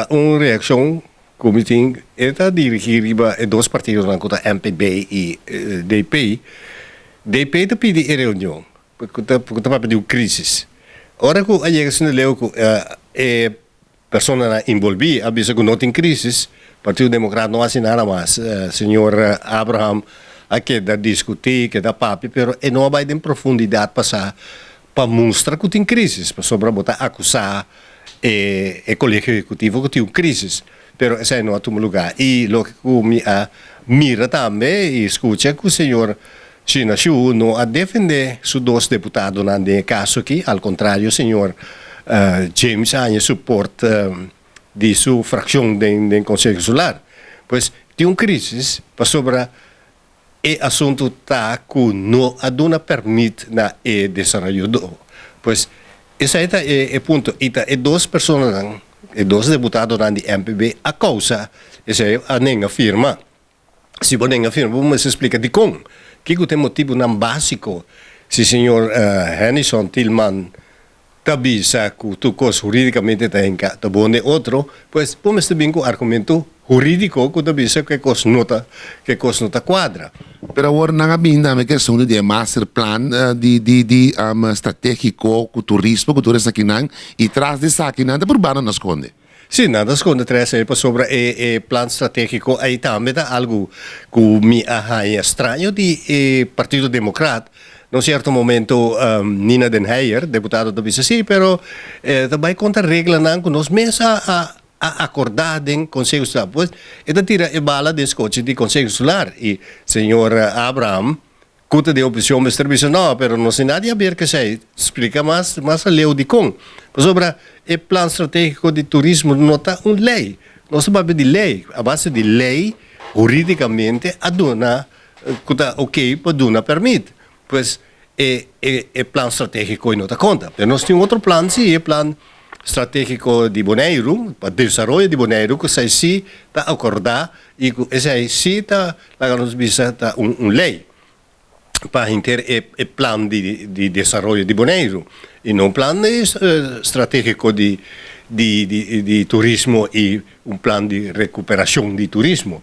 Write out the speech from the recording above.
Uma reação como tem está dirigida a dois partidos na conta MPB e DP. DP está pedindo reunião porque está pedindo crise. Ora que a gente leu que persona envolvida avisa que não tem crise, o Partido Democrata não faz nada mais. Senhor Abraham aqui da discutir, que da papi, pero não vai em profundidade passar para mostrar que tem crise, para sobrebotar acusar o colégio executivo que tem crise. Pero esse não é o lugar. E o que mira também e escuta que o senhor China Xu não a defender seus dois deputados nesse caso aqui, ao contrário, o senhor James Anya suporta de sua fração do Conselho Solar. Pois tem uma crise para sobre e assunto está que não aduna permite na desenvolvimento. Pois esse é o ponto. E duas pessoas, dois deputados da MPB a causa, esse é a nenhuma firma. Se você não afirma, vamos explicar de como. Que é o motivo não básico. Se o senhor Henderson Tillman avisa que tu coisa juridicamente está bom de outro, pois vamos também com argumento jurídico que avisa que coisa não está quadra. Pero agora não há ainda uma questão de master plan de estratégico com turismo aqui não e traz dessa aqui não por bana nas conde. Sim, nada esconde três sobre o plano estratégico aí também é algo que me é estranho de Partido Democrata. Num certo momento, Nina Den Heyer, deputado da BCC, pero também contra a regra não que nós mesmos a acordar em Conselho Solar. Pois, ela tira a bala desse coche de Conselho Solar e senhor Abraham, cuta de opção de serviço não, pero não sei nada a ver que se explica mais a leu de com. Sobre o plano estratégico de turismo não está uma lei. Nós estamos de lei, a base de lei, juridicamente, a dona, que está ok, para dona permite. Pois o plano estratégico não está conta. Mas nós temos outro plano, sim, o plano estratégico de Bonaire, para o desenvolvimento de Bonaire, que sai sim está acordado e que esse sim está, nos visa uma lei para ter o plano de desenvolvimento de Bonaire e não plano estratégico de turismo e plano de recuperação de turismo.